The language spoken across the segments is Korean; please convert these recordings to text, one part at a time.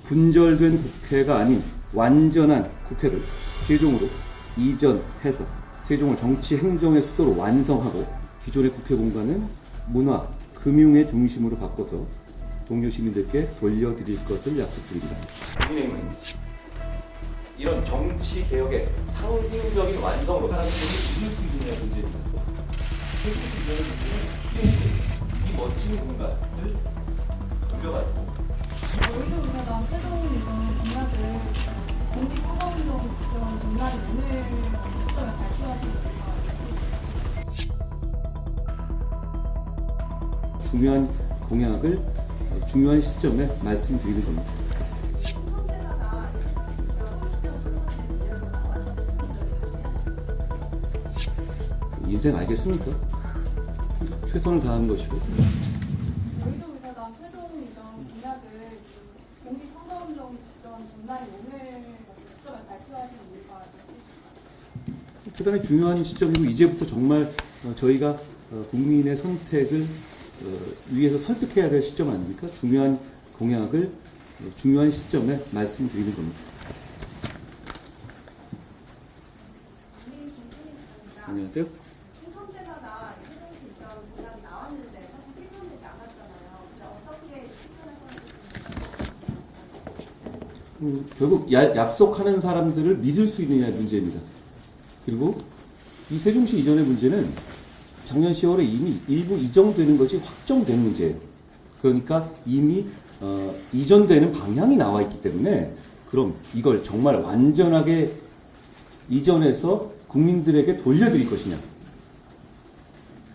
분절된 국회가 아닌 완전한 국회를 세종으로 이전해서 세종을 정치 행정의 수도로 완성하고 기존의 국회 공간은 문화, 금융의 중심으로 바꿔서 동료 시민들께 돌려드릴 것을 약속드립니다. 국민의힘은 이런 정치 개혁의 상징적인 완성으로 사람들이 믿을 수 있느냐 문제입니다. 이 멋진 공간을 돌려가지고 저희도 그래서 세종 이전 공약을 공직 허가운동 지금 전날이 오늘 시점에 발표하시니까 중요한 공약을 중요한 시점에 말씀드리는 겁니다. 인생 알겠습니까? 최선을 다한 것이고. 저희도 그래서 세종 이전 공약을 공직 허가운동 직전 전날이 오늘 시점에 발표하시는 이유가 있으실까요? 대단히 중요한 시점이고 이제부터 정말 저희가 국민의 선택을 위해서 설득해야 될 시점 아닙니까? 중요한 공약을 중요한 시점에 말씀드리는 겁니다. 안녕하세요. 충청대사가 세종 이전 공약이 나왔는데 사실 실천되지 않았잖아요. 근데 어떻게 실천할 결국 약속하는 사람들을 믿을 수 있느냐의 문제입니다. 그리고 이 세종시 이전의 문제는 작년 10월에 이미 일부 이전되는 것이 확정된 문제예요. 그러니까 이미 이전되는 방향이 나와 있기 때문에 그럼 이걸 정말 완전하게 이전해서 국민들에게 돌려드릴 것이냐.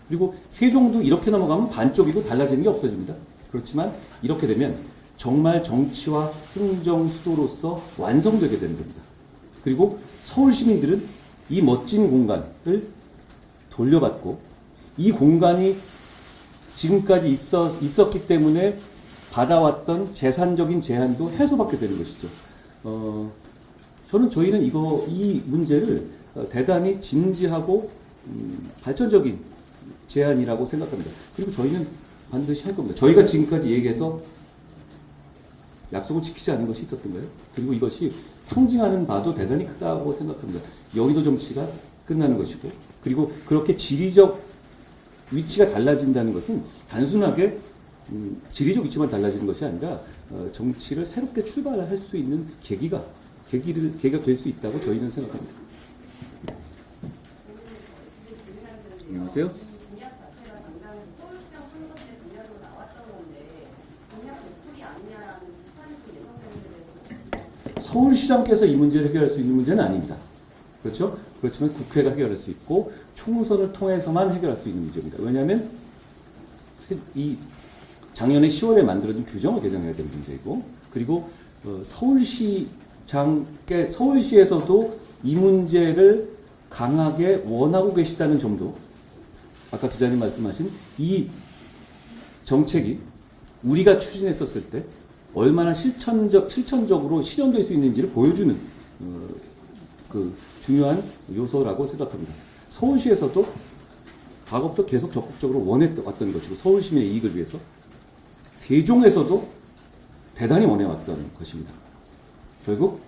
그리고 세종도 이렇게 넘어가면 반쪽이고 달라지는 게 없어집니다. 그렇지만 이렇게 되면 정말 정치와 행정 수도로서 완성되게 되는 겁니다. 그리고 서울 시민들은 이 멋진 공간을 돌려받고 이 공간이 지금까지 있었기 때문에 받아왔던 재산적인 제한도 해소받게 되는 것이죠. 저희는 이 문제를 대단히 진지하고 발전적인 제안이라고 생각합니다. 그리고 저희는 반드시 할 겁니다. 저희가 지금까지 얘기해서 약속을 지키지 않은 것이 있었던 거예요. 그리고 이것이 상징하는 바도 대단히 크다고 생각합니다. 여의도 정치가 끝나는 것이고, 그리고 그렇게 지리적 위치가 달라진다는 것은 단순하게 지리적 위치만 달라지는 것이 아니라 정치를 새롭게 출발할 수 있는 계기가 될 수 있다고 저희는 생각합니다. 안녕하세요. 공약 자체가 당장 서울시장 선거 때 공약으로 나왔던 건데 공약 노출이 아니냐라는 비판이 좀 예상되는 데서 서울시장께서 이 문제를 해결할 수 있는 문제는 아닙니다. 그렇죠? 그렇지만 국회가 해결할 수 있고 총선을 통해서만 해결할 수 있는 문제입니다. 왜냐하면 이 작년에 10월에 만들어진 규정을 개정해야 되는 문제이고, 그리고 서울시에서도 이 문제를 강하게 원하고 계시다는 점도 아까 기자님 말씀하신 이 정책이 우리가 추진했었을 때 얼마나 실천적으로 실현될 수 있는지를 보여주는 그 중요한 요소라고 생각합니다. 서울시에서도 과거부터 계속 적극적으로 원해왔던 것이고 서울시민의 이익을 위해서 세종에서도 대단히 원해왔던 것입니다. 결국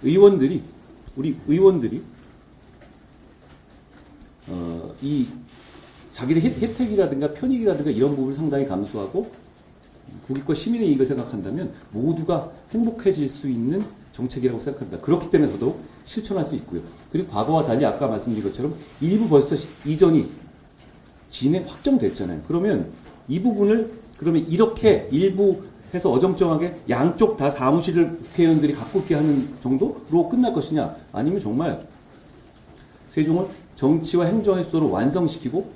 우리 의원들이 이 자기의 혜택이라든가 편익이라든가 이런 부분을 상당히 감수하고 국익과 시민의 이익을 생각한다면 모두가 행복해질 수 있는 정책이라고 생각합니다. 그렇기 때문에 더더욱 실천할 수 있고요. 그리고 과거와 달리 아까 말씀드린 것처럼 일부 벌써 이전이 진행 확정됐잖아요. 그러면 이 부분을 그러면 이렇게 일부 해서 어정쩡하게 양쪽 다 사무실을 국회의원들이 갖고 있게 하는 정도로 끝날 것이냐, 아니면 정말 세종을 정치와 행정의 수도로 완성시키고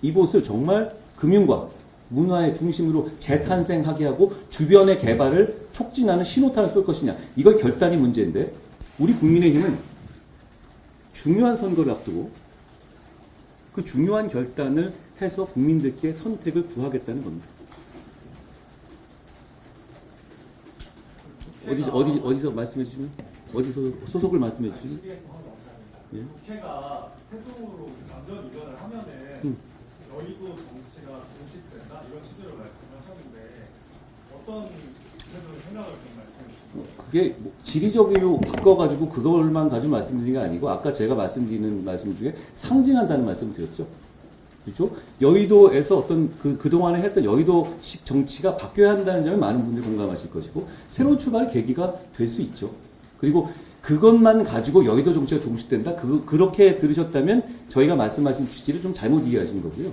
이곳을 정말 금융과 문화의 중심으로 재탄생하게 하고 주변의 개발을 촉진하는 신호탄을 쏠 것이냐, 이걸 결단이 문제인데 우리 국민의힘은 중요한 선거를 앞두고 그 중요한 결단을 해서 국민들께 선택을 구하겠다는 겁니다. 어디서 말씀해 주시면, 어디서 소속을 말씀해 주시면. 예? 국회가 세종으로 감정 이전을 하면은 여의도 정치가 종식된다 이런 취지로 말씀을 하셨는데 어떤 구체적인 생각을 좀 말씀해 주시죠. 그게 뭐 지리적으로 바꿔가지고 그걸만 가지고 말씀드리는 게 아니고 아까 제가 말씀드리는 말씀 중에 상징한다는 말씀을 드렸죠. 그렇죠? 여의도에서 어떤 그동안에 했던 여의도식 정치가 바뀌어야 한다는 점에 많은 분들이 공감하실 것이고 새로운 출발의 계기가 될 수 있죠. 그리고 그것만 가지고 여의도 정치가 종식된다? 그렇게 들으셨다면 저희가 말씀하신 취지를 좀 잘못 이해하신 거고요.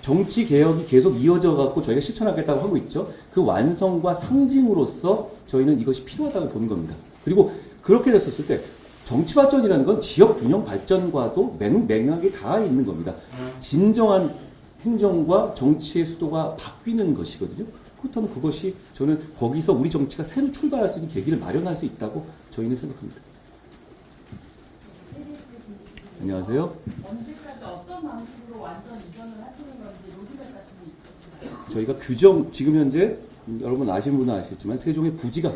정치 개혁이 계속 이어져 갖고 저희가 실천하겠다고 하고 있죠. 그 완성과 상징으로서 저희는 이것이 필요하다고 보는 겁니다. 그리고 그렇게 됐었을 때 정치 발전이라는 건 지역 균형 발전과도 맥락이 다 있는 겁니다. 진정한 행정과 정치의 수도가 바뀌는 것이거든요. 그렇다면 그것이 저는 거기서 우리 정치가 새로 출발할 수 있는 계기를 마련할 수 있다고 저희는 생각합니다. 안녕하세요. 언제까지 어떤 방식으로 완전 이전을 하시는 건지 로드맵 같은 게 있을까요? 저희가 규정, 지금 현재 여러분 아시는 분은 아시겠지만 세종에 부지가,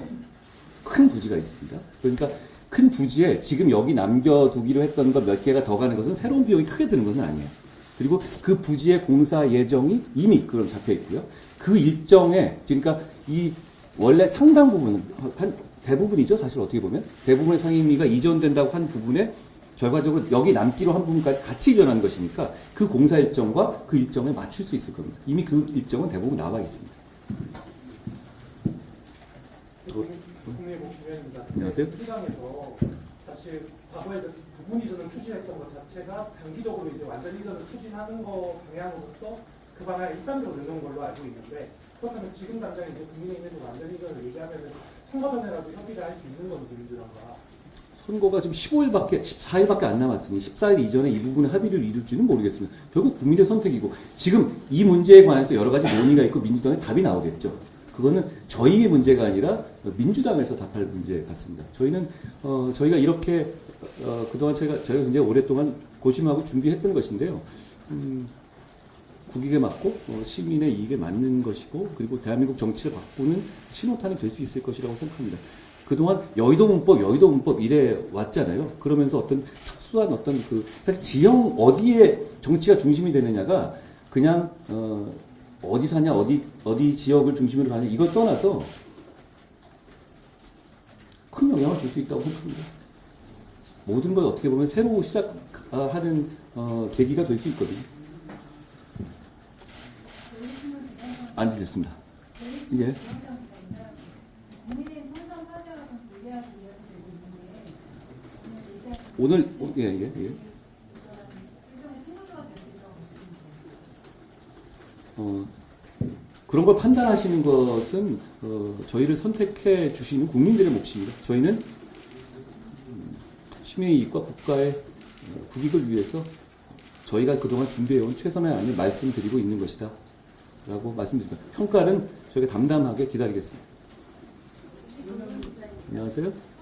큰 부지가 있습니다. 그러니까 큰 부지에 지금 여기 남겨두기로 했던 것 몇 개가 더 가는 것은 새로운 비용이 크게 드는 것은 아니에요. 그리고 그 부지의 공사 예정이 이미 그럼 잡혀 있고요. 그 일정에, 그러니까 이 원래 상당 부분은, 한 대부분이죠. 사실 어떻게 보면. 대부분의 상임위가 이전된다고 한 부분에 결과적으로 여기 남기로 한 부분까지 같이 이전한 것이니까 그 공사 일정과 그 일정에 맞출 수 있을 겁니다. 이미 그 일정은 대부분 나와 있습니다. 국민의힘입니다. 안녕하세요. 민주당에서 사실 과거에 부분 이전을 추진했던 것 자체가 단기적으로 이제 완전 이전을 추진하는 거 방향으로서 그 방향을 일반적으로 내놓은 걸로 알고 있는데 그렇다면 지금 당장 이제 국민의힘에서 완전 이전을 얘기하면은 선거 전에라도 협의를 할 수 있는 건지 민주당과 선거가 지금 14일밖에 안 남았으니 14일 이전에 이 부분에 합의를 이룰지는 모르겠습니다. 결국 국민의 선택이고 지금 이 문제에 관해서 여러 가지 논의가 있고 민주당의 답이 나오겠죠. 그거는 저희의 문제가 아니라 민주당에서 답할 문제 같습니다. 저희는 저희가 이렇게 그동안 저희가 굉장히 오랫동안 고심하고 준비했던 것인데요. 국익에 맞고 시민의 이익에 맞는 것이고 그리고 대한민국 정치를 바꾸는 신호탄이 될 수 있을 것이라고 생각합니다. 그동안 여의도 문법 이래 왔잖아요. 그러면서 어떤 특수한 어떤 사실 지형 어디에 정치가 중심이 되느냐가 그냥 어디 사냐, 어디 지역을 중심으로 가냐, 이걸 떠나서 큰 영향을 줄 수 있다고 생각합니다. 모든 걸 어떻게 보면 새로 시작하는 계기가 될 수 있거든요. 안 들렸습니다. 예. 오늘, 예. 그런 걸 판단하시는 것은 저희를 선택해 주시는 국민들의 몫입니다. 저희는 시민의 이익과 국가의 국익을 위해서 저희가 그동안 준비해온 최선의 안을 말씀드리고 있는 것이다 라고 말씀드립니다. 평가는 저희가 담담하게 기다리겠습니다. 안녕하세요.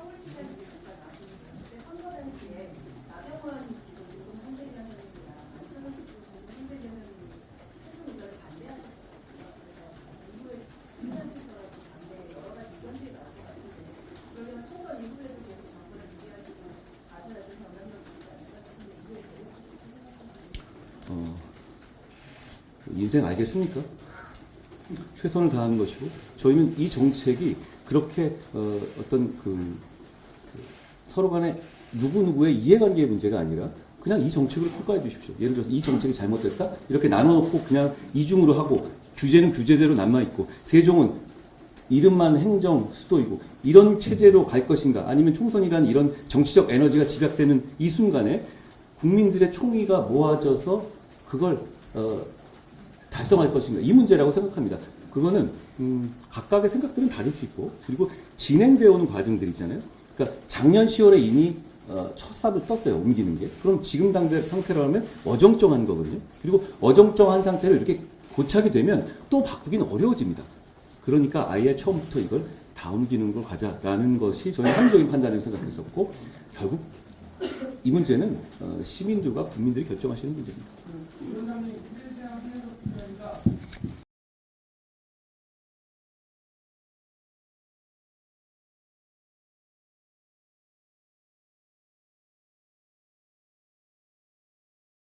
인생 알겠습니까? 최선을 다하는 것이고 저희는 이 정책이 그렇게 어떤 서로 간에 누구누구의 이해관계의 문제가 아니라 그냥 이 정책으로 평가해 주십시오. 예를 들어서 이 정책이 잘못됐다? 이렇게 나눠놓고 그냥 이중으로 하고 규제는 규제대로 남아있고 세종은 이름만 행정 수도이고 이런 체제로 갈 것인가 아니면 총선이라는 이런 정치적 에너지가 집약되는 이 순간에 국민들의 총의가 모아져서 그걸 달성할 것인가 이 문제라고 생각합니다. 그거는 각각의 생각들은 다를 수 있고 그리고 진행되어 오는 과정들이 있잖아요. 그러니까 작년 10월에 이미 첫 삽을 떴어요. 옮기는 게. 그럼 지금 당대 상태로 하면 어정쩡한 거거든요. 그리고 어정쩡한 상태를 이렇게 고착이 되면 또 바꾸기는 어려워집니다. 그러니까 아예 처음부터 이걸 다 옮기는 걸 가자라는 것이 저는 합리적인 판단을 생각했었고 결국 이 문제는 시민들과 국민들이 결정하시는 문제입니다.